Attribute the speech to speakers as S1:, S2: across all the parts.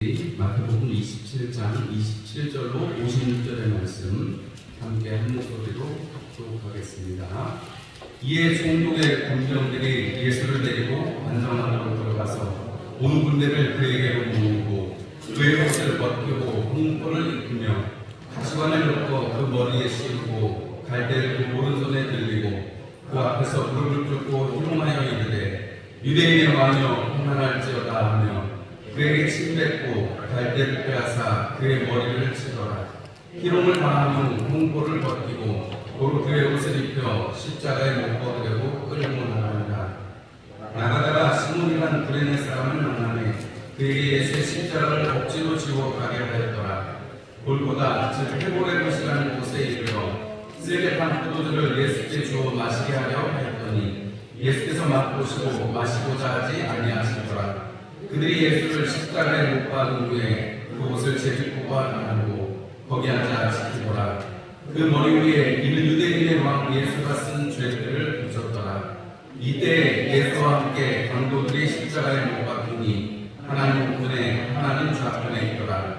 S1: 마태복음 27장 27절로 56절의 말씀 함께 한 목소리로 독독하겠습니다. 이에 총독의 군병들이 예수를 데리고 관정하러 들어가서 온 군대를 그에게로 모으고 그의 옷을 벗기고 홍포를 입히며 가시관을 넣고 그 머리에 씌우고 갈대를 그 오른손에 들리고 그 앞에서 무릎을 꿇고 희롱하여 이르되 유대인의 왕이여 평안할지어다 하며 그에게 침뱉고 갈대를 빼앗아 그의 머리를 치더라. 희롱을 당한 후 홍포를 벗기고 도로 그의 옷을 입혀 십자가에 못 박으려고 끌고 나가니라. 나가다가 시몬이란 구레네 사람을 만나매 그에게 예수의 십자가를 억지로 지워 가게 하였더라. 골고다 즉 헤보레 시라는 곳에 이르러 쓰레기탄 포도주를 예수께 주어 마시게 하려 하였더니 예수께서 맛보시고 마시고자 하지 아니하시더라. 그들이 예수를 십자가에 못 박은 후에 그 옷을 제비뽑아 나누고 거기 앉아 지키더라. 그 머리 위에 이는 유대인의 왕 예수가 쓴 죄들을 붙였더라. 이때 예수와 함께 강도들이 십자가에 못 박히니 하나는 우편에 하나는 좌편에 있더라.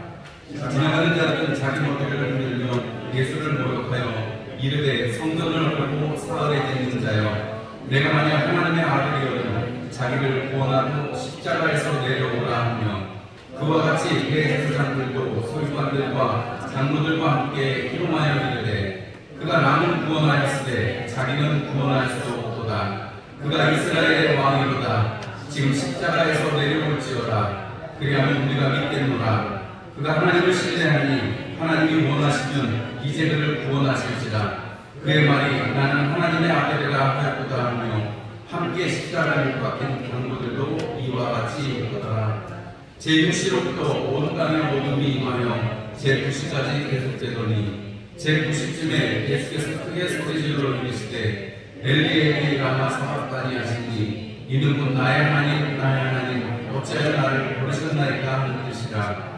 S1: 지나가는 자들은 자기 머리를 흔들며 예수를 모욕하여 이르되 성전을 헐고 사흘에 짓는 자여 내가 만약 하나님의 아들이어도 자기를 구원하고 십자가에서 내려오라 하며 그와 같이 대제사장들도 서기관들과 장로들과 함께 희롱하여 이르되 그가 남을 구원하였으되 자기는 구원할 수 없도다. 그가 이스라엘의 왕이로다. 지금 십자가에서 내려올지어다. 그리하면 우리가 믿겠노라. 그가 하나님을 신뢰하니 하나님이 원하시면 이제 그를 구원하실지라. 그의 말이 나는 하나님의 아들이라 하였도다 하며 함께 십자가를 못 박힌 장로들도 이와 같이 하더라. 제6시로부터 온 땅에 어둠이 임하여 제9시까지 계속되더니 제9시쯤에 예수께서 크게 소리질러 이르시되 엘리 라마 사박다니 하시니 이는 곧 나의 하나님 나의 하나님 어찌하여 나를 버리셨나이까 하는 뜻이라.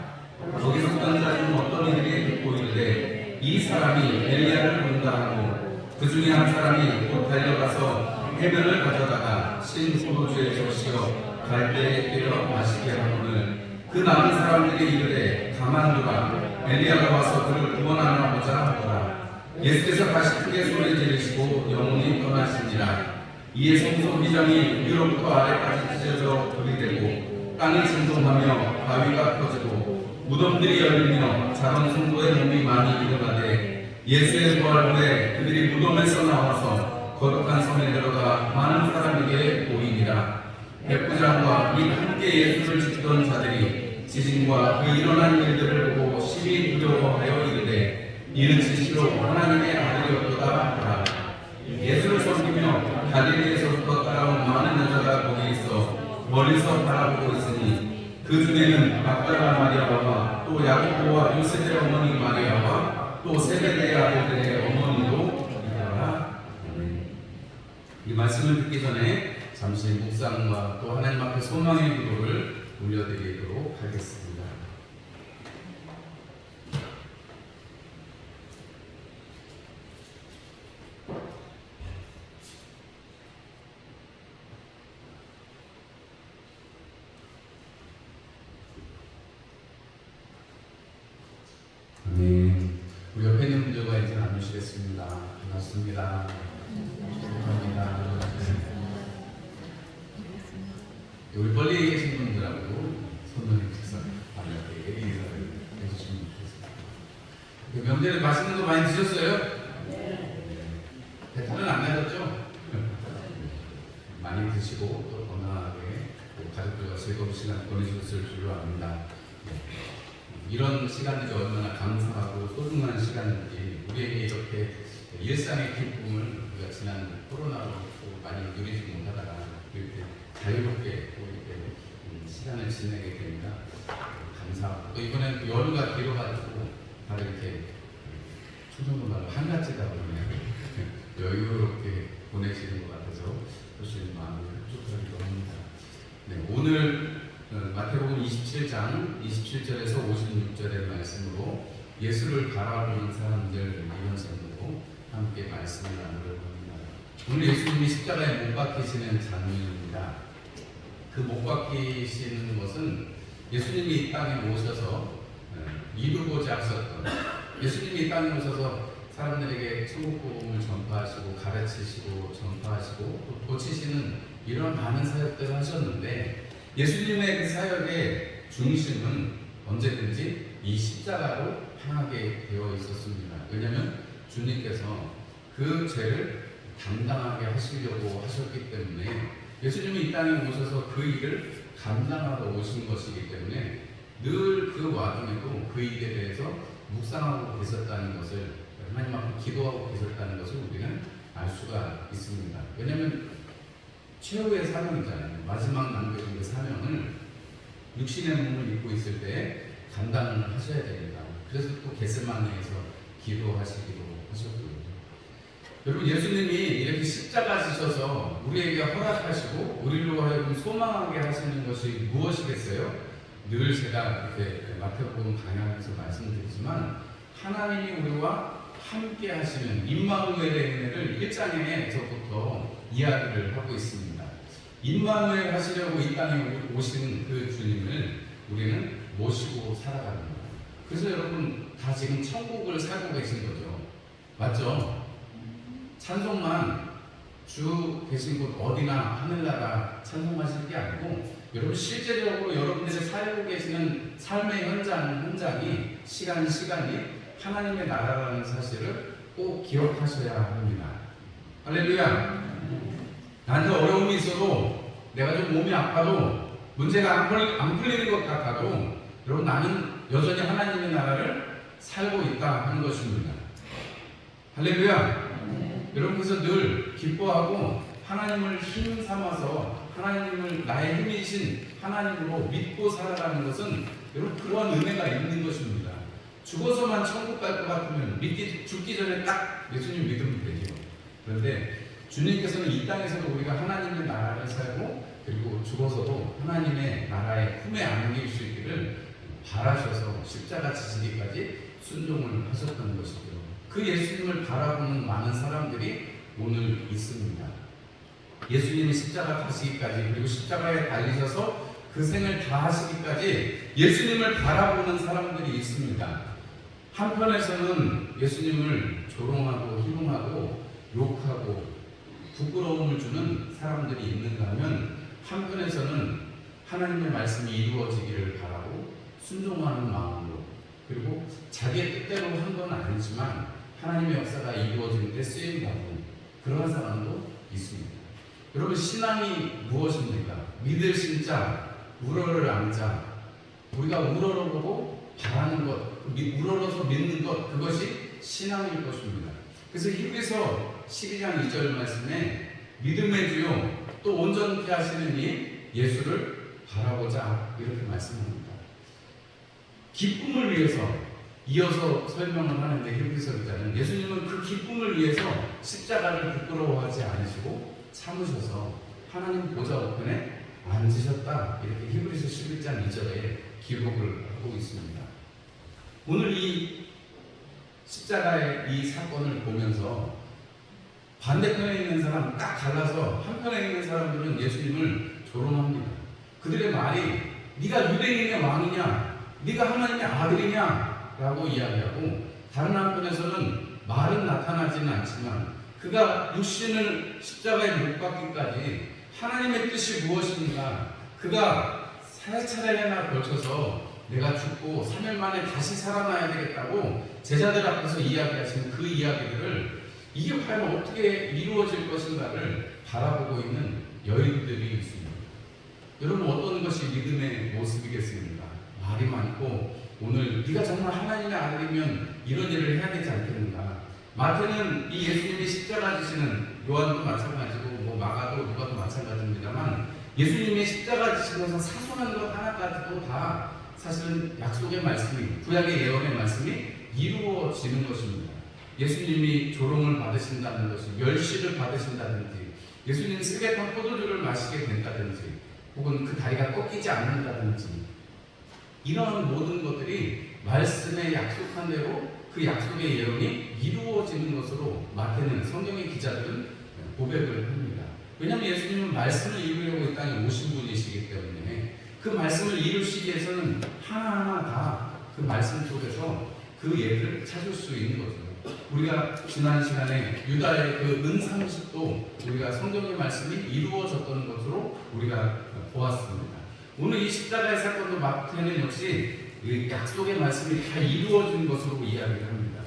S1: 거기서 던 자는 어떤 이들이 듣고 이르되 이 사람이 엘리야를 부른다 하고 그 중에 한 사람이 곧 달려가서 해변을 가져다가 신 포도주에 적시어 갈대에 끓여 마시게 하거늘 그 남은 사람들이 이르되 가만두라. 엘리야가 와서 그를 구원하나 보자 하더라. 예수께서 다시 크게 소리 지르시고 영혼이 떠나시니라. 이에 성소 비전이 위로부터 아래까지 찢어져 들이대고 땅이 진동하며 바위가 터지고 무덤들이 열리며 작은 성도의 몸이 많이 일어나되 예수의 부활 후에 그들이 무덤에서 나와서 거룩한 성에 들어가 많은 사람에게 보이니라. 백부장과 이 함께 예수를 지키던 자들이 지진과 그 일어난 일들을 보고 심히 두려워하여 이르되 이는 진실로 하나님의 아들이었도다 하더라. 예수를 섬기며 갈릴리에서부터 따라온 많은 여자가 거기 있어 멀리서 바라보고 있으니 그 중에는 막달라 마리아와 또 야고보와 요셉의 어머니 마리아와 또 세베대의 아들들의 어머니도 있더라. 이 말씀을 듣기 전에 잠시 묵상과 또 하나님 앞에 소망의 기도를 올려드리도록 하겠습니다. 아멘. 우리 옆에 있는 분들과 이제 나누시겠습니다. 반갑습니다. 감사합니다. 우리 멀리 계신 분들하고 손님께서 가볍게 얘기 인사를 해주시면 좋겠습니다. 명절에 맛있는 거 많이 드셨어요? 배탈은 안 나셨죠? 많이 드시고 또 건강하게 가족들과 즐거운 시간 보내셨을 줄로 압니다. 이런 시간들이 얼마나 감사하고 소중한 시간인지 우리에게 이렇게 일상의 기쁨을 우리가 지난 코로나로 많이 누리지 못하다가 이렇게 자유롭게 또 이렇게 시간을 지내게 됩니다. 감사하고 또 이번엔 연휴가 길어가지고 다들 이렇게 충청도 말로 한가지다 보면 여유롭게 보내시는 것 같아서 보시는 마음을 축하드리기도 합니다. 네, 오늘 마태복음 27장 27절에서 56절의 말씀으로 예수를 바라보는 사람들 이런 제목으로 함께 말씀을 나누려고 합니다. 오늘 예수님이 십자가에 못 박히시는 장면입니다. 그 못 박히시는 것은 예수님이 이 땅에 오셔서 이루고자 하셨던, 예수님이 이 땅에 오셔서 사람들에게 천국 복음을 전파하시고 가르치시고 전파하시고 또 고치시는 이런 많은 사역들을 하셨는데, 예수님의 그 사역의 중심은 언제든지 이 십자가로 향하게 되어 있었습니다. 왜냐하면 주님께서 그 죄를 담당하게 하시려고 하셨기 때문에, 예수님이 이 땅에 오셔서 그 일을 감당하러 오신 것이기 때문에 늘 그 와중에도 그 일에 대해서 묵상하고 계셨다는 것을, 하나님 앞에 기도하고 계셨다는 것을 우리는 알 수가 있습니다. 왜냐하면 최후의 사명이잖아요. 마지막 남겨진 그 사명을 육신의 몸을 입고 있을 때 감당을 하셔야 됩니다. 그래서 또 겟세마네에서 기도하시기도 하셨고요. 여러분, 예수님이 이렇게 십자가 지셔서 우리에게 허락하시고 우리로 하여금 소망하게 하시는 것이 무엇이겠어요? 늘 제가 이렇게 마태복음 강연에서 말씀드리지만, 하나님이 우리와 함께 하시는 임마누엘의 은혜를 1장에서부터 이야기를 하고 있습니다. 임마누엘 하시려고 이 땅에 오신 그 주님을 우리는 모시고 살아갑니다. 그래서 여러분 다 지금 천국을 살고 계신 거죠. 맞죠? 찬송만 주 계신 곳 어디나 하늘나라 찬송하실 게 아니고, 여러분 실제적으로 여러분들이 살고 계시는 삶의 현장이 시간이 하나님의 나라라는 사실을 꼭 기억하셔야 합니다. 할렐루야. 나한테 어려움이 있어도, 내가 좀 몸이 아파도, 문제가 안 풀리는 것 같아도, 여러분 나는 여전히 하나님의 나라를 살고 있다 하는 것입니다. 할렐루야. 여러분 그래서 늘 기뻐하고 하나님을 힘 삼아서 하나님을 나의 힘이신 하나님으로 믿고 살아가는 것은 여러분 그러한 은혜가 있는 것입니다. 죽어서만 천국 갈 것 같으면 죽기 전에 딱 예수님 믿으면 되죠. 그런데 주님께서는 이 땅에서도 우리가 하나님의 나라를 살고, 그리고 죽어서도 하나님의 나라의 품에 안길 수 있기를 바라셔서 십자가 지시기까지 순종을 하셨던 것이죠. 그 예수님을 바라보는 많은 사람들이 오늘 있습니다. 예수님이 십자가 가시기까지, 그리고 십자가에 달리셔서 그 생을 다 하시기까지 예수님을 바라보는 사람들이 있습니다. 한편에서는 예수님을 조롱하고 희롱하고 욕하고 부끄러움을 주는 사람들이 있는가 하면, 한편에서는 하나님의 말씀이 이루어지기를 바라고 순종하는 마음으로, 그리고 자기의 뜻대로 한 건 아니지만 하나님의 역사가 이루어지는 데 쓰임받는 그런 사람도 있습니다. 여러분 신앙이 무엇입니까? 믿을 신자, 우러를 앙자. 우리가 우러러보고 바라는 것, 우러러서 믿는 것, 그것이 신앙일 것입니다. 그래서 히브리서 12장 2절 말씀에 믿음의 주요 또 온전케 하시는 이 예수를 바라보자, 이렇게 말씀합니다. 기쁨을 위해서 이어서 설명을 하는데, 히브리서 기자는 예수님은 그 기쁨을 위해서 십자가를 부끄러워하지 않으시고 참으셔서 하나님 보좌 우편에 앉으셨다, 이렇게 히브리서 11장 2절에 기록을 하고 있습니다. 오늘 이 십자가의 이 사건을 보면서 반대편에 있는 사람 딱 갈라서 한편에 있는 사람들은 예수님을 조롱합니다. 그들의 말이 네가 유대인의 왕이냐, 네가 하나님의 아들이냐 라고 이야기하고, 다른 한편에서는 말은 나타나지는 않지만 그가 육신을 십자가에 못 박기까지 하나님의 뜻이 무엇인가, 그가 세 차례나 걸쳐서 내가 죽고 3일 만에 다시 살아나야 되겠다고 제자들 앞에서 이야기하시는 그 이야기들을, 이게 과연 어떻게 이루어질 것인가를 바라보고 있는 여인들이 있습니다. 여러분 어떤 것이 믿음의 모습이겠습니까? 말이 많고, 오늘 네가 정말 하나님의 아들이면 이런 일을 해야 되지 않겠는가. 마태는 이 예수님이 십자가 지시는, 요한도 마찬가지고 뭐 마가도 누가도 마찬가지입니다만, 예수님이 십자가 지시면서 사소한 것 하나까지도 다 사실은 약속의 말씀이, 구약의 예언의 말씀이 이루어지는 것입니다. 예수님이 조롱을 받으신다는 것이, 멸시를 받으신다든지, 예수님 쓰레탄 포도주를 마시게 된다든지, 혹은 그 다리가 꺾이지 않는다든지, 이런 모든 것들이 말씀에 약속한 대로 그 약속의 예언이 이루어지는 것으로 마태는, 성경의 기자들은 고백을 합니다. 왜냐하면 예수님은 말씀을 이루려고 이 땅에 오신 분이시기 때문에, 그 말씀을 이루시기 위해서는 하나하나 다 그 말씀 속에서 그 예를 찾을 수 있는 거죠. 우리가 지난 시간에 유다의 그 은상식도 우리가 성경의 말씀이 이루어졌던 것으로 우리가 보았습니다. 오늘 이 십자가의 사건도 마태는 역시 이 약속의 말씀이 다 이루어진 것으로 이야기를 합니다.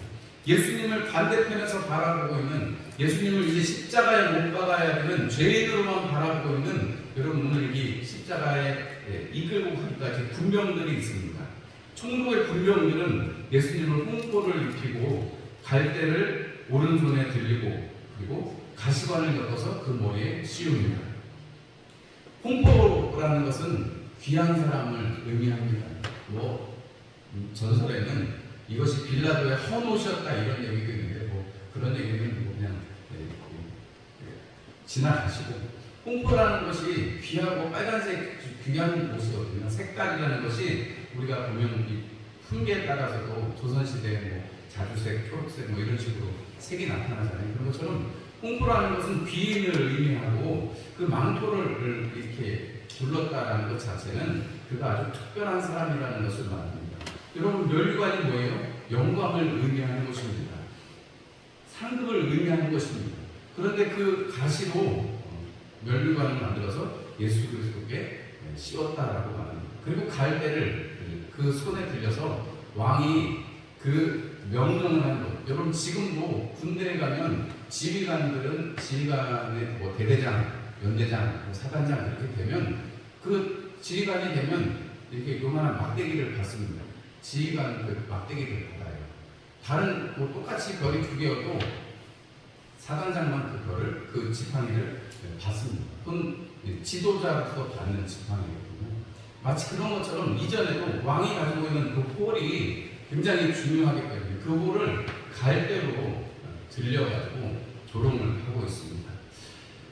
S1: 예수님을 반대편에서 바라보고 있는, 예수님을 이제 십자가에 못 박아야 되는 죄인으로만 바라보고 있는 여러분, 오늘 이 십자가에 이끌고 가기까지 군병들이 있습니다. 총독의 군병들은 예수님을 홍보를 입히고 갈대를 오른손에 들리고 그리고 가시관을 엮어서 그 머리에 씌웁니다. 홍보라는 것은 귀한 사람을 의미합니다. 전설에는 이것이 빌라도의 헌옷이었다 이런 얘기도 있는데 그런 얘기는 그냥 지나가시고, 홍보라는 것이 귀하고 빨간색 귀한 옷이거든요. 색깔이라는 것이 우리가 보면 이 풍계에 따라서도 조선시대에 자주색, 초록색 이런 식으로 색이 나타나잖아요. 그런 것처럼 홍보라는 것은 귀인을 의미하고 그 망토를 이렇게 둘렀다라는 것 자체는 그가 아주 특별한 사람이라는 것을 말합니다. 여러분, 면류관이 뭐예요? 영광을 의미하는 것입니다. 상급을 의미하는 것입니다. 그런데 그 가시로 면류관을 만들어서 예수 그리스도께 씌웠다라고 말합니다. 그리고 갈대를 그 손에 들려서 왕이 그 명령을 하는 것. 여러분, 지금도 군대에 가면 지휘관들은 지휘관의 대대장, 연대장, 사단장 이렇게 되면 그 지휘관이 되면 이렇게 요만한 막대기를 받습니다. 지휘관 그 막대기를 받아요. 다른 똑같이 별이 두 개여도 사단장만 그 별을, 그 지팡이를 받습니다. 그건 지도자로서 받는 지팡이거든요. 마치 그런 것처럼 이전에도 왕이 가지고 있는 그 홀이 굉장히 중요하기 때문에 그 홀을 갈대로 들려가지고 조롱을 하고 있습니다.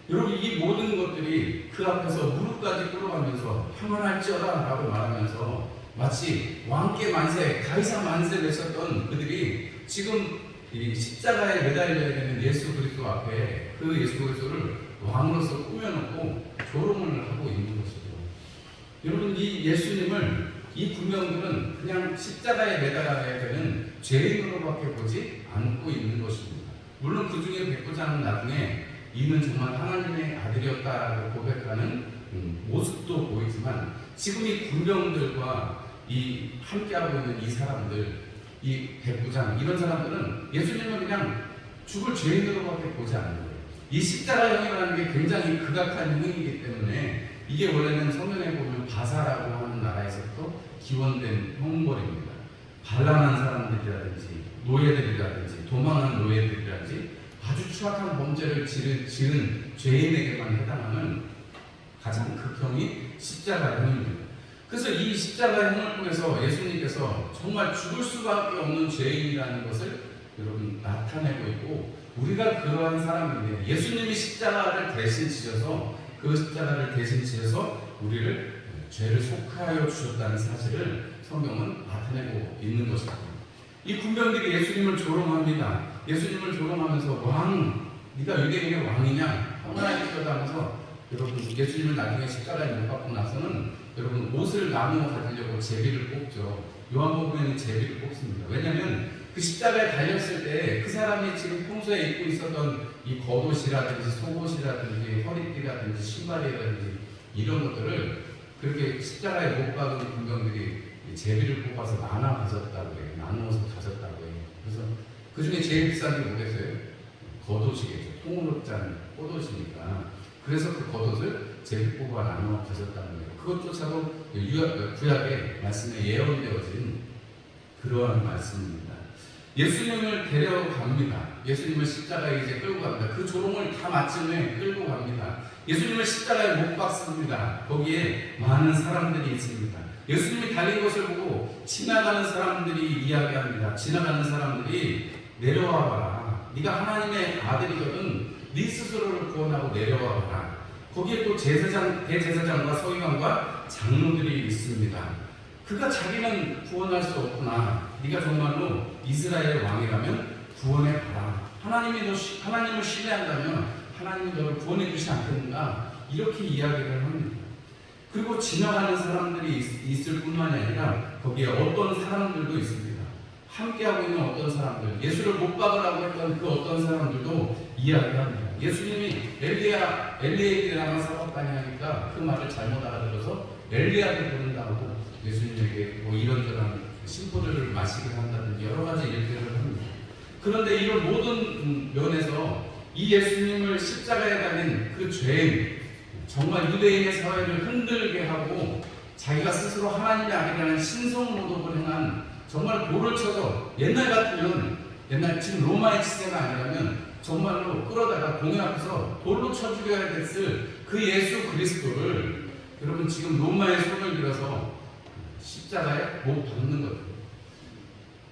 S1: 여러분, 이 모든 것들이 그 앞에서 무릎까지 꿇어가면서 평안할지어다 라고 말하면서 마치 왕께 만세, 가이사 만세를 했었던 그들이 지금 이 십자가에 매달려야 되는 예수 그리스도 앞에 그 예수 그리스도를 왕으로서 꾸며놓고 조롱을 하고 있는 것이죠. 여러분, 이 예수님을 이 군병들은 그냥 십자가에 매달아야 되는 죄인으로밖에 보지 않고 있는 것입니다. 물론 그 중에 백부장은 나중에 이는 정말 하나님의 아들이었다고 고백하는 모습도 보이지만, 지금 이 군병들과 이 함께하고 있는 이 사람들, 이 백부장 이런 사람들은 예수님을 그냥 죽을 죄인으로밖에 보지 않는 거예요. 이 십자가형이라는 게 굉장히 극악한 형이기 때문에 이게 원래는 성경에 보면 바사라고 하는 나라에서부터 기원된 형벌입니다. 반란한 사람들이라든지 노예들이라든지 도망한 노예들이라든지 아주 추악한 범죄를 지은 죄인에게만 해당하는 가장 극형이 십자가형입니다. 그래서 이 십자가형을 통해서 예수님께서 정말 죽을 수밖에 없는 죄인이라는 것을 여러분 나타내고 있고, 우리가 그러한 사람인데 예수님이 십자가를 대신 지셔서 그 십자가를 대신 지셔서 우리를 죄를 속하여 주셨다는 사실을 성경은 나타내고 있는 것입니다. 이 군병들이 예수님을 조롱합니다. 예수님을 조롱하면서 왕, 네가 유대인의 왕이냐? 평안하게 하면서 여러분, 예수님을 나중에 십자가에 못 박고 나서는 여러분 옷을 나누어 가지려고 제비를 뽑죠. 요한복음에는 제비를 뽑습니다. 왜냐하면 그 십자가에 달렸을 때 그 사람이 지금 평소에 입고 있었던 이 겉옷이라든지 속옷이라든지 허리띠라든지 신발이라든지 이런 것들을 그렇게 십자가에 못 박은 군병들이 제비를 뽑아서 나눠 가졌다고 해요. 나누어서 가졌다고 해요. 그래서 그 중에 제일 비싼 게 뭐겠어요? 겉옷이겠죠. 통으로 짠 꽃옷이니까. 그래서 그 겉옷을 제비 뽑아 나누어 가졌다는 거예요. 그것조차도 구약의 말씀에 예언되어진 그러한 말씀입니다. 예수님을 데려갑니다. 예수님을 십자가에 이제 끌고 갑니다. 그 조롱을 다 마침내 끌고 갑니다. 예수님을 십자가에 못 박습니다. 거기에 많은 사람들이 있습니다. 예수님이 달린 것을 보고 지나가는 사람들이 이야기합니다. 지나가는 사람들이 내려와 봐라. 네가 하나님의 아들이거든. 네 스스로를 구원하고 내려와 봐라. 거기에 또 대제사장과 서기관과 장로들이 있습니다. 그가 자기는 구원할 수 없구나. 네가 정말로 이스라엘의 왕이라면 구원해 봐라. 하나님을 신뢰한다면 하나님이 너를 구원해 주시지 않겠는가? 이렇게 이야기를 합니다. 그리고 지나가는 사람들이 있을 뿐만이 아니라 거기에 어떤 사람들도 있습니다. 함께하고 있는 어떤 사람들, 예수를 못 박으라고 했던 그 어떤 사람들도 이야기합니다. 예수님이 엘리에게라만 사박하니 하니까 그 말을 잘못 알아들어서 엘리야를 부른다고 예수님에게 뭐 이런저런 심포들을 마시게 한다든지 여러 가지 일들을 합니다. 그런데 이런 모든 면에서 이 예수님을 십자가에 달린 그 죄인, 정말 유대인의 사회를 흔들게 하고 자기가 스스로 하나님의 아들이라는 신성모독을 행한, 정말 돌을 쳐서 옛날 같으면, 옛날 지금 로마의 시대가 아니라면 정말로 끌어다가 공회 앞에서 돌로 쳐 죽여야 됐을 그 예수 그리스도를 여러분 지금 로마의 손을 들어서 십자가에 못 박는 거죠.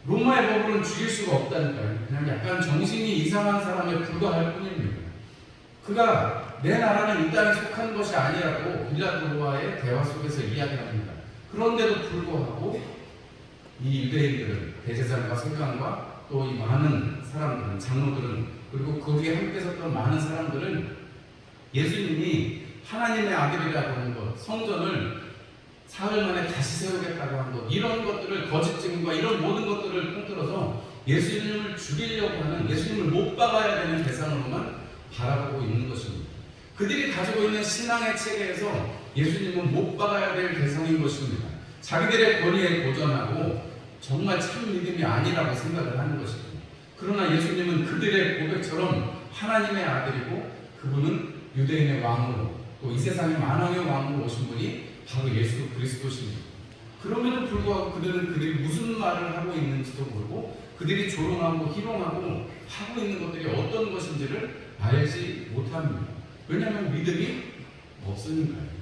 S1: 로마의 법으로는 죽일 수가 없다니까요. 그냥 약간 정신이 이상한 사람에 불과할 뿐입니다. 그가 내 나라는 이 땅에 속한 것이 아니라고 빌라도와의 대화 속에서 이야기합니다. 그런데도 불구하고 이 유대인들은, 대제사장과 서기관과 또 이 많은 사람들은, 장로들은, 그리고 거기에 함께 섰던 많은 사람들은 예수님이 하나님의 아들이라고 하는 것, 성전을 사흘 만에 다시 세우겠다고 한 것, 이런 것들을, 거짓 증인과 이런 모든 것들을 통틀어서 예수님을 죽이려고 하는, 예수님을 못 박아야 되는 대상으로만 바라보고 있는 것입니다. 그들이 가지고 있는 신앙의 체계에서 예수님은 못 박아야 될 대상인 것입니다. 자기들의 권위에 도전하고 정말 참 믿음이 아니라고 생각을 하는 것입니다. 그러나 예수님은 그들의 고백처럼 하나님의 아들이고 그분은 유대인의 왕으로, 또 이 세상의 만왕의 왕으로 오신 분이 바로 예수 그리스도십니다. 그럼에도 불구하고 그들이 무슨 말을 하고 있는지도 모르고 그들이 조롱하고 희롱하고 하고 있는 것들이 어떤 것인지를 알지 못합니다. 왜냐하면 믿음이 없으니까요.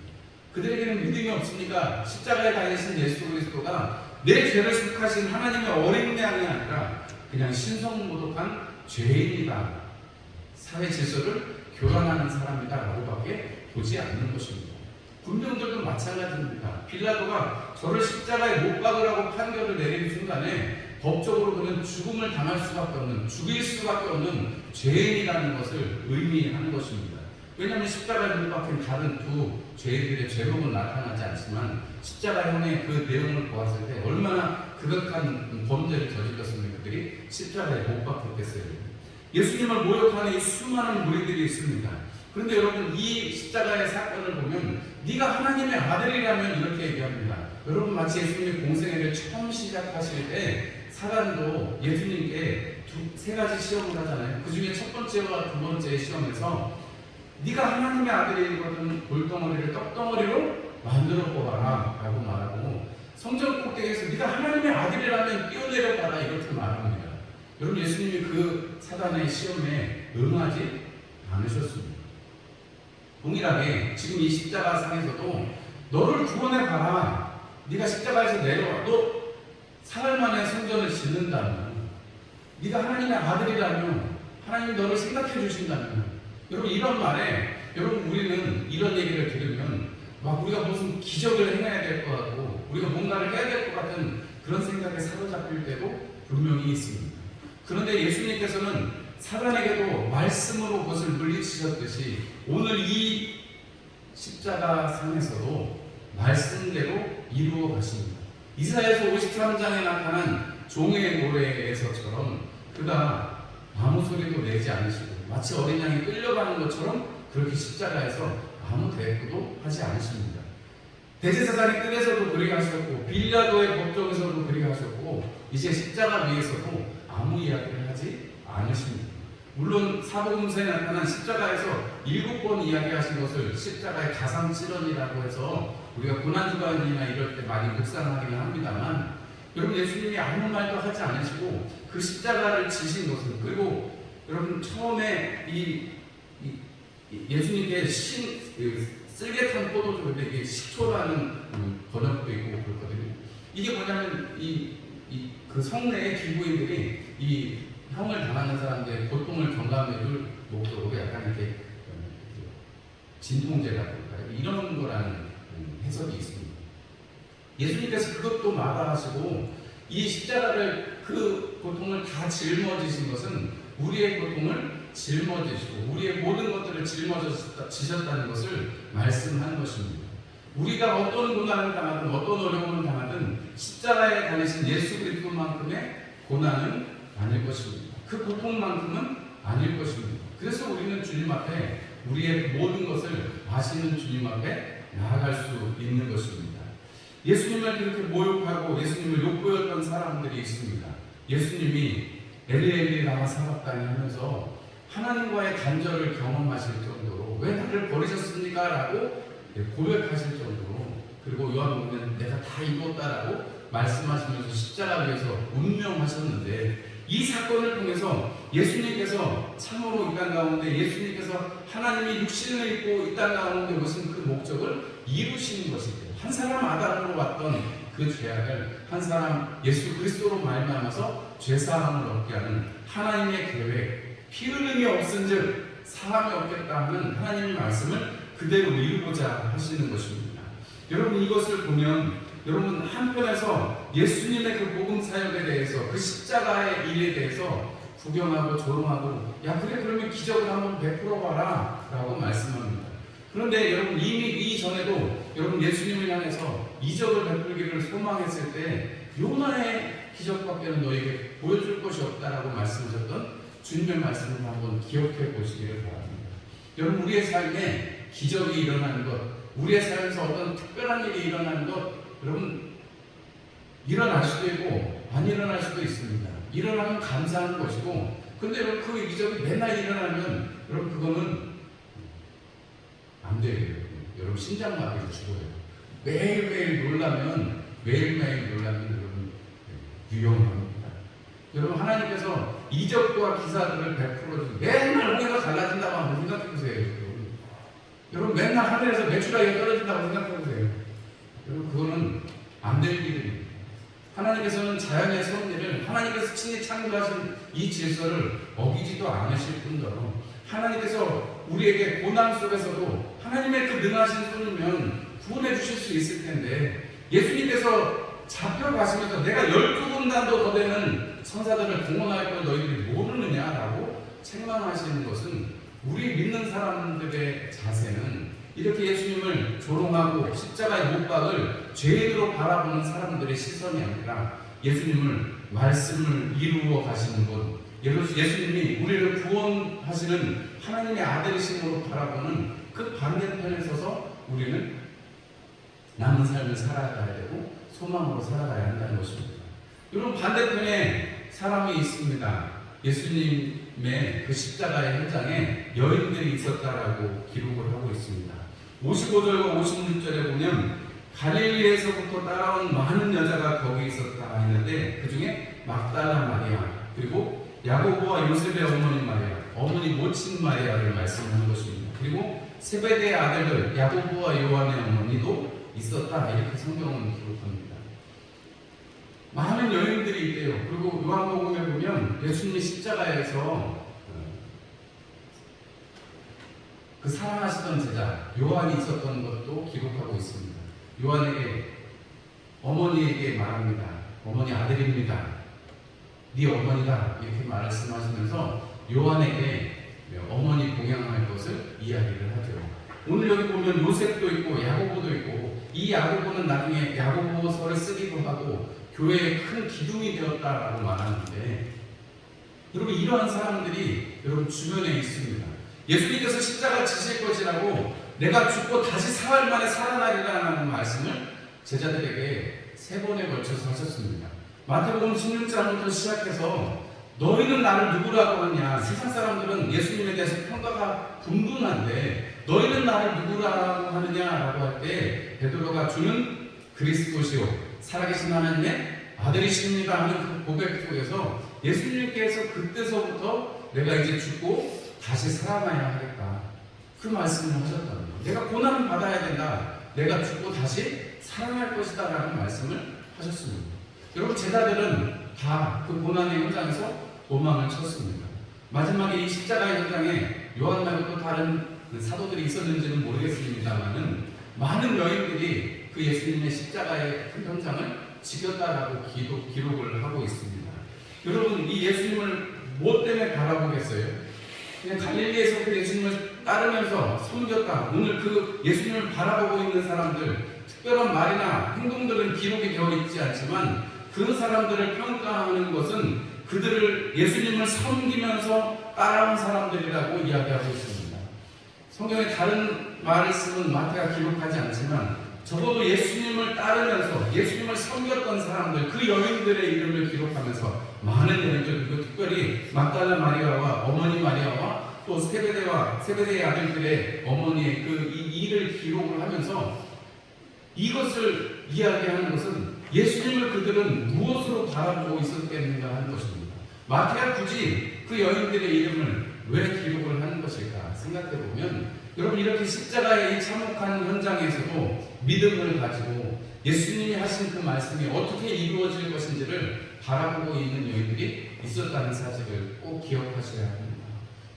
S1: 그들에게는 믿음이 없으니까 십자가에 달리신 예수 그리스도가 내 죄를 속하신 하나님의 어린 양이 아니라 그냥 신성모독한 죄인이다, 사회 질서를 교란하는 사람이다 라고밖에 보지 않는 것입니다. 군병들도 마찬가지입니다. 빌라도가 저를 십자가에 못 박으라고 판결을 내리는 순간에 법적으로 그는 죽음을 당할 수밖에 없는, 죽일 수밖에 없는 죄인이라는 것을 의미하는 것입니다. 왜냐하면 십자가에 못 박힌 다른 두 죄인들의 죄목은 나타나지 않지만 십자가형의 그 내용을 보았을 때 얼마나 극악한 범죄를 저질렀으면 그들이 십자가에 못 박혔겠어요. 예수님을 모욕하는 이 수많은 무리들이 있습니다. 그런데 여러분, 이 십자가의 사건을 보면 네가 하나님의 아들이라면 이렇게 얘기합니다. 여러분, 마치 예수님이 공생애를 처음 시작하실 때 사단도 예수님께 세 가지 시험을 하잖아요. 그 중에 첫 번째와 두 번째 시험에서 네가 하나님의 아들이거든 돌덩어리를 떡덩어리로 만들어 보아라 라고 말하고, 성전 꼭대기에서 네가 하나님의 아들이라면 뛰어내려 봐라 이렇게 말합니다. 여러분, 예수님이 그 사단의 시험에 응하지 않으셨습니다. 동일하게 지금 이 십자가 상에서도 너를 구원해 봐라, 네가 십자가에서 내려와, 너 사흘 만에 성전을 짓는다면, 네가 하나님의 아들이라면, 하나님이 너를 생각해 주신다면, 여러분 이런 말에, 여러분 우리는 이런 얘기를 들으면 막 우리가 무슨 기적을 행해야 될 것 같고 우리가 뭔가를 해야 될 것 같은 그런 생각에 사로잡힐 때도 분명히 있습니다. 그런데 예수님께서는 사단에게도 말씀으로 그것을 물리치셨듯이 오늘 이 십자가 상에서도 말씀대로 이루어 가십니다. 이사야서 53장에 나타난 종의 노래에서처럼 그가 아무 소리도 내지 않으시고 마치 어린 양이 끌려가는 것처럼 그렇게 십자가에서 아무 대꾸도 하지 않으십니다. 대제사장의 뜰에서도 그렇게 하셨고 빌라도의 법정에서도 그렇게 하셨고 이제 십자가 위에서도 아무 이야기를 하지 않으십니다. 물론 사복음서에 나타난 십자가에서 7번 이야기하신 것을 십자가의 가상칠언이라고 해서 우리가 고난주간이나 이럴 때 많이 묵상하기는 합니다만, 여러분 예수님이 아무 말도 하지 않으시고 그 십자가를 지신 것은, 그리고 여러분 처음에 예수님께 쓸개탄 포도주인데 이게 식초라는 번역도 있고 그렇거든요. 이게 뭐냐면 그 성내의 기부인들이 이 형을 당하는 사람들의 고통을 경감해줄 목적으로 약간 이렇게 진통제라고 할까요? 이런 거라는 해석이 있습니다. 예수님께서 그것도 마다하시고 이 십자가를, 그 고통을 다 짊어지신 것은 우리의 고통을 짊어지시고 우리의 모든 것들을 짊어지셨다는 것을 말씀한 것입니다. 우리가 어떤 고난을 당하든 어떤 어려움을 당하든 십자가에 달리신 예수 그리스도만큼의 고난은 아닐 것입니다. 그 고통만큼은 아닐 것입니다. 그래서 우리는 주님 앞에 우리의 모든 것을 아시는 주님 앞에 나아갈 수 있는 것입니다. 예수님을 그렇게 모욕하고 예수님을 욕보였던 사람들이 있습니다. 예수님이 엘리 라마 사박다니 하면서 하나님과의 단절을 경험하실 정도로 왜 나를 버리셨습니까? 라고 고백하실 정도로, 그리고 요한복음에는 내가 다 이뤘다라고 말씀하시면서 십자가 위에서 운명하셨는데, 이 사건을 통해서 예수님께서 참으로 이 땅 가운데 예수님께서 하나님이 육신을 입고 이 땅 가운데 오신 그 목적을 이루시는 것이죠. 한 사람 아담으로 왔던 그 죄악을 한 사람 예수 그리스도로 말미암아서 죄사함을 얻게 하는 하나님의 계획, 피 흘림이 없은즉 사함이 없겠다 하는 하나님의 말씀을 그대로 이루고자 하시는 것입니다. 여러분, 이것을 보면 여러분 한편에서 예수님의 그 복음 사역에 대해서, 그 십자가의 일에 대해서 구경하고 조롱하고, 야 그래 그러면 기적을 한번 베풀어 봐라 라고 말씀합니다. 그런데 여러분, 이미 이전에도 여러분 예수님을 향해서 이적을 베풀기를 소망했을 때 요나의 기적밖에는 너에게 보여줄 것이 없다라고 말씀하셨던 주님의 말씀을 한번 기억해 보시기를 바랍니다. 여러분, 우리의 삶에 기적이 일어나는 것, 우리의 삶에서 어떤 특별한 일이 일어나는 것, 여러분 일어날 수도 있고 안 일어날 수도 있습니다. 일어나면 감사하는 것이고, 근데 여러분 그 기적이 맨날 일어나면 여러분 그거는 안 돼요. 여러분 심장마비로 죽어요. 매일매일 놀라면 여러분 위험합니다. 여러분, 하나님께서 이적과 기사들을 베풀어 주고 맨날 우리가 갈라진다고 한번 생각해 보세요. 여러분 맨날 하늘에서 메추라기가 떨어진다고 생각해 보세요. 여러분 그거는 안 될 일입니다. 하나님께서는 자연의 섭리를, 하나님께서 친히 창조하신 이 질서를 어기지도 않으실 뿐더러 하나님께서 우리에게 고난 속에서도 하나님의 그 능하신 손이면 구원해 주실 수 있을 텐데, 예수님께서 잡혀가시면서 내가 12군단도 더 되는 천사들을 동원할 걸 너희들이 모르느냐라고 책망하시는 것은, 우리 믿는 사람들의 자세는 이렇게 예수님을 조롱하고 십자가의 못 박을 죄인으로 바라보는 사람들의 시선이 아니라 예수님을 말씀을 이루어 가시는 것, 예수님이 우리를 구원하시는 하나님의 아들이심으로 바라보는 그 반대편에 서서 우리는 남은 삶을 살아가야 되고 소망으로 살아가야 한다는 것입니다. 여러분, 반대편에 사람이 있습니다. 예수님의 그 십자가의 현장에 여인들이 있었다라고 기록을 하고 있습니다. 55절과 56절에 보면 갈릴리에서부터 따라온 많은 여자가 거기 있었다 했는데, 그 중에 막달라 마리아, 그리고 야고보와 요셉의 어머니 마리아, 어머니 모친 마리아를 말씀하는 것입니다. 그리고 세베대의 아들들 야고보와 요한의 어머니도 있었다, 이렇게 성경은 기록합니다. 많은 여인들이 있대요. 그리고 요한복음에 보면 예수님이 십자가에서 그 사랑하시던 제자 요한이 있었던 것도 기록하고 있습니다. 요한에게, 어머니에게 말합니다. 어머니 아들입니다. 네 어머니다, 이렇게 말씀하시면서 요한에게 어머니 봉양할 것을 이야기를 하죠. 오늘 여기 보면 요셉도 있고 야고보도 있고, 이 야고보는 나중에 야고보서를 쓰기도 하고 교회의 큰 기둥이 되었다라고 말하는데, 여러분 이러한 사람들이 여러분 주변에 있습니다. 예수님께서 십자가 지실 것이라고, 내가 죽고 다시 사흘 만에 살아나리라는 말씀을 제자들에게 3번에 걸쳐서 하셨습니다. 마태복음 16장부터 시작해서 너희는 나를 누구라고 하냐, 세상 사람들은 예수님에 대해서 평가가 분분한데 너희는 나를 누구라고 하느냐라고 할 때 베드로가 주는 그리스도시요 살아계신 하나님의 아들이십니다 하는 그 고백 속에서 예수님께서 그때서부터 내가 이제 죽고 다시 살아나야 하겠다, 그 말씀을 하셨다는 거예요. 내가 고난을 받아야 된다, 내가 죽고 다시 살아날 것이다 라는 말씀을 하셨습니다. 여러분, 제자들은 다 그 고난의 현장에서 도망을 쳤습니다. 마지막에 이 십자가의 현장에 요한 말고 또 다른 사도들이 있었는지는 모르겠습니다만은 많은 여인들이 그 예수님의 십자가의 그 현장을 지켰다라고 기록을 하고 있습니다. 여러분, 이 예수님을 뭐 때문에 바라보겠어요? 그냥 갈릴리에서 그 예수님을 따르면서 섬겼다. 오늘 그 예수님을 바라보고 있는 사람들, 특별한 말이나 행동들은 기록이 되어 있지 않지만 그 사람들을 평가하는 것은 그들을 예수님을 섬기면서 따라온 사람들이라고 이야기하고 있습니다. 성경에 다른 말을 쓰면 마태가 기록하지 않지만 적어도 예수님을 따르면서 예수님을 섬겼던 사람들, 그 여인들의 이름을 기록하면서 많은 여인들, 그리고 특별히 막달라 마리아와 어머니 마리아와 또 세베대의 아들들의 어머니의 그 이 일을 기록을 하면서 이것을 이야기하는 것은 예수님을 그들은 무엇으로 바라보고 있었겠는가 하는 것입니다. 마태가 굳이 그 여인들의 이름을 왜 기록을 하는 것일까 생각해 보면, 여러분, 이렇게 십자가의 이 참혹한 현장에서도 믿음을 가지고 예수님이 하신 그 말씀이 어떻게 이루어질 것인지를 바라보고 있는 여인들이 있었다는 사실을 꼭 기억하셔야 합니다.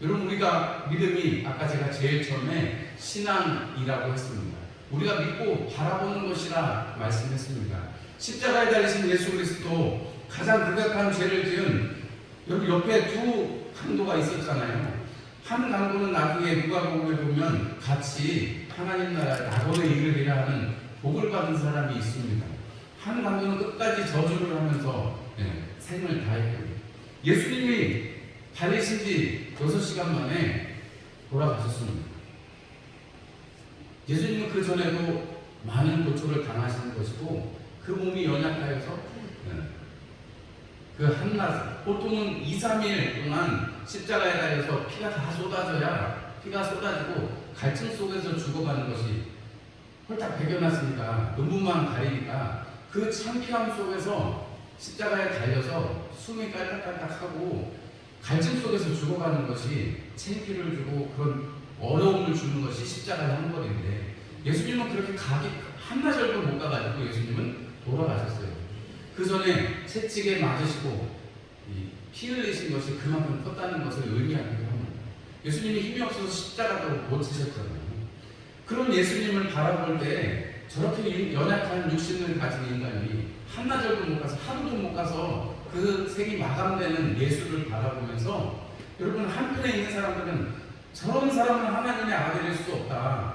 S1: 여러분, 우리가 믿음이 아까 제가 제일 처음에 신앙이라고 했습니다. 우리가 믿고 바라보는 것이라 말씀했습니다. 십자가에 달리신 예수 그리스도 가장 극악한 죄를 지은, 여기 옆에 두 강도가 있었잖아요. 한 강도는 나중에 누가복음에 보면 같이 하나님 나라에 낙원에 이르리라 하는 복을 받은 사람이 있습니다. 한 강도는 끝까지 저주를 하면서 생을 다했고, 예수님이 달리신 지 6시간 만에 돌아가셨습니다. 예수님은 그 전에도 많은 고초를 당하시는 것이고, 그 몸이 연약하여서 그 한낮, 보통은 2, 3일 동안 십자가에 달려서 피가 다 쏟아져야, 피가 쏟아지고 갈증 속에서 죽어가는 것이 홀딱 배겨났으니까, 눈부만 가리니까 그 창피함 속에서 십자가에 달려서 숨이 깔딱깔딱하고 갈증 속에서 죽어가는 것이, 창피를 주고 그런 어려움을 주는 것이 십자가의 형벌인데, 예수님은 그렇게 한나절도 못 가가지고 예수님은 돌아가셨어요. 그 전에 채찍에 맞으시고 피 흘리신 것이 그만큼 컸다는 것을 의미하기도 합니다. 예수님이 힘이 없어서 십자가도 못 지셨잖아요. 그런 예수님을 바라볼 때 저렇게 연약한 육신을 가진 인간이 한나절도 못 가서, 하루도 못 가서 그 생이 마감되는 예수를 바라보면서, 여러분, 한편에 있는 사람들은 저런 사람은 하나님의 아들일 수 없다,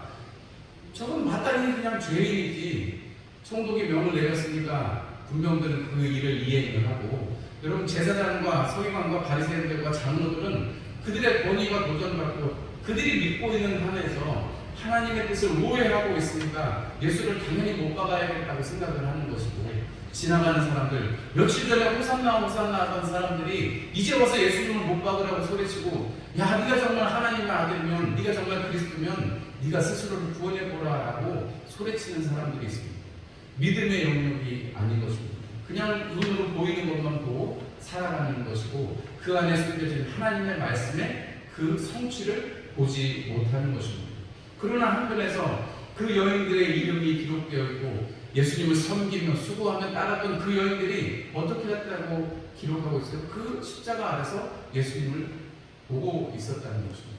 S1: 저건 마땅히 그냥 죄인이지, 총독이 명을 내렸으니까 군병들은 그 일을 이해를 하고, 여러분, 제사장과 서기관과 바리새인들과 장로들은 그들의 권위가 도전받고 그들이 믿고 있는 한에서 하나님의 뜻을 오해하고 있으니까 예수를 당연히 못 박아야겠다고 생각을 하는 것이고, 지나가는 사람들, 며칠 전에 호산나 호산나 하던 사람들이 이제 와서 예수님을 못 박으라고 소리치고, 야, 네가 정말 하나님의 아들이면, 네가 정말 그리스도면 네가 스스로를 구원해보라 라고 소리치는 사람들이 있습니다. 믿음의 영역이 아닌 것입니다. 그냥 눈으로 보이는 것만 보고 살아가는 것이고, 그 안에 숨겨진 하나님의 말씀의 그 성취를 보지 못하는 것입니다. 그러나 한편에서 그 여인들의 이름이 기록되어 있고 예수님을 섬기며 수고하며 따랐던 그 여인들이 어떻게 했다고 기록하고 있어요? 그 십자가 아래서 예수님을 보고 있었다는 것입니다.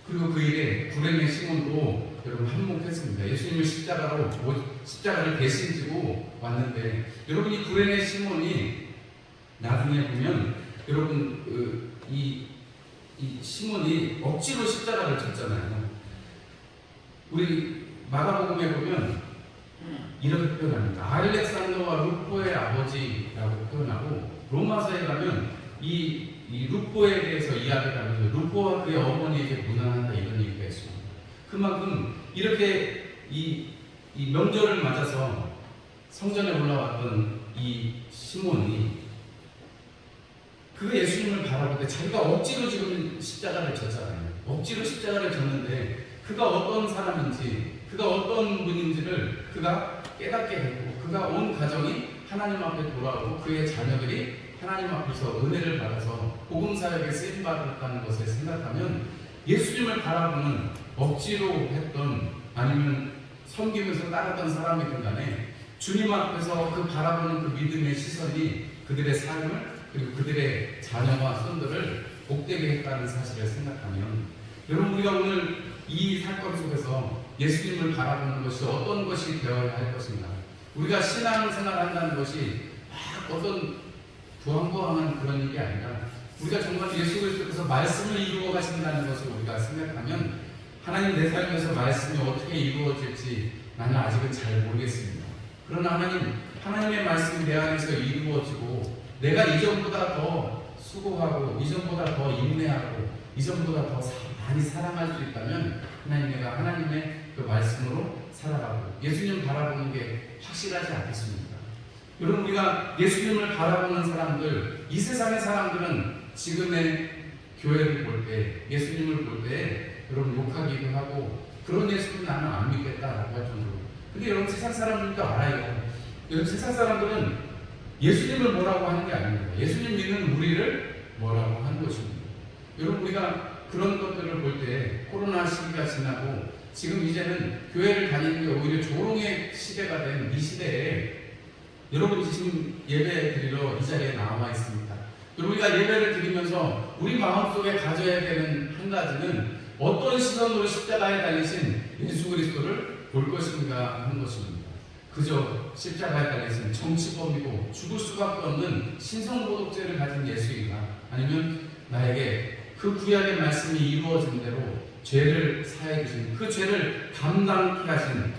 S1: 그리고 그 일에 구레네 시몬도 여러분 한몫했습니다. 예수님을 십자가를 대신 지고 왔는데, 여러분, 이 구레네 시몬이 나중에 보면, 여러분, 이 시몬이 억지로 십자가를 졌잖아요. 우리 마가복음에 보면 이렇게 표현합니다. 알렉산더와 루포의 아버지라고 표현하고, 로마서에 가면 이 루포에 대해서 이야기를 하면서 루포와 그의 어머니에게 무난하다 이런 얘기가 있습니다. 그만큼 이렇게 이 명절을 맞아서 성전에 올라왔던 이 시몬이 그 예수님을 바라볼 때 자기가 억지로 지금 십자가를 졌잖아요. 억지로 십자가를 졌는데 그가 어떤 사람인지, 그가 어떤 분인지를 그가 깨닫게 되고, 그가 온 가정이 하나님 앞에 돌아오고 그의 자녀들이 하나님 앞에서 은혜를 받아서 복음 사역에 쓰임 받았다는 것을 생각하면, 예수님을 바라보는 억지로 했던 아니면 섬기면서 따랐던 사람이든 간에 주님 앞에서 그 바라보는 그 믿음의 시선이 그들의 삶을, 그리고 그들의 자녀와 손들을 복되게 했다는 사실을 생각하면, 여러분, 우리가 오늘 이 사건 속에서 예수님을 바라보는 것이 어떤 것이 되어야 할 것인가, 우리가 신앙생활을 한다는 것이 막 어떤 부황부황한 그런 일이 아니라, 우리가 정말 예수 그리스도께서 말씀을 이루어 가신다는 것을 우리가 생각하면, 하나님 내 삶에서 말씀이 어떻게 이루어질지 나는 아직은 잘 모르겠습니다. 그러나 하나님의 말씀이 내 안에서 이루어지고 내가 이전보다 더 수고하고 이전보다 더 인내하고 이전보다 더 많이 사랑할 수 있다면 내가 하나님의 그 말씀으로 살아가고 예수님 바라보는 게 확실하지 않겠습니까? 여러분, 우리가 예수님을 바라보는 사람들, 이 세상의 사람들은 지금의 교회를 볼 때, 예수님을 볼 때 여러분 욕하기도 하고 그런 예수님 나는 안 믿겠다라고 할 정도로. 근데 여러분, 세상 사람들도 알아요. 여러분, 세상 사람들은 예수님을 뭐라고 하는 게 아닙니다. 예수님 믿는 우리를 뭐라고 하는 것입니다. 여러분, 우리가 그런 것들을 볼 때 코로나 시기가 지나고 지금 이제는 교회를 다니는 게 오히려 조롱의 시대가 된 이 시대에 여러분 지금 예배 드리러 이 자리에 나와 있습니다. 여러분, 우리가 예배를 드리면서 우리 마음속에 가져야 되는 한 가지는 어떤 시선으로 십자가에 달리신 예수 그리스도를 볼 것인가 하는 것입니다. 그저 십자가에 달리신 정치범이고 죽을 수밖에 없는 신성모독죄를 가진 예수인가, 아니면 나에게 그 구약의 말씀이 이루어진 대로 죄를 사해 주신, 그 죄를 감당케 하신,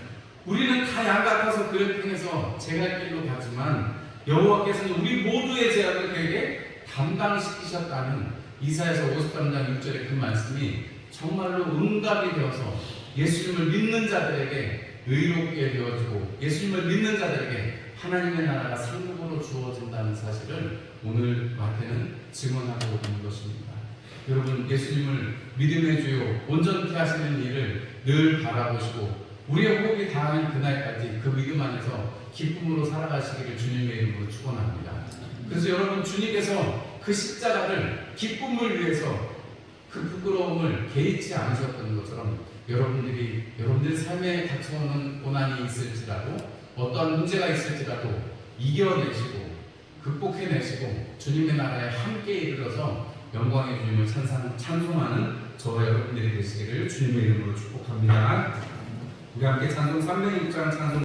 S1: 우리는 다 양 같아서 그를 통해서 제갈 길로 가지만 여호와께서는 우리 모두의 죄악을 그에게 담당시키셨다는 이사야서 53장 6절의 그 말씀이 정말로 응답이 되어서 예수님을 믿는 자들에게 의롭게 되어지고 예수님을 믿는 자들에게 하나님의 나라가 상급으로 주어진다는 사실을 오늘 마태는 증언하고 있는 것입니다. 여러분, 예수님을 믿음의 주요 온전케 하시는 일을 늘 바라보시고 우리의 호흡이 닿는 그날까지 그 믿음 안에서 기쁨으로 살아가시기를 주님의 이름으로 축원합니다. 그래서 여러분, 주님께서 그 십자가를 기쁨을 위해서 그 부끄러움을 개의치 않으셨던 것처럼 여러분들 삶에 닥쳐오는 고난이 있을지라도 어떠한 문제가 있을지라도 이겨내시고 극복해내시고 주님의 나라에 함께 이르러서 영광의 주님을 찬송하는 저와 여러분들이 되시기를 주님의 이름으로 축복합니다. 우리 함께 찬송 306장 찬송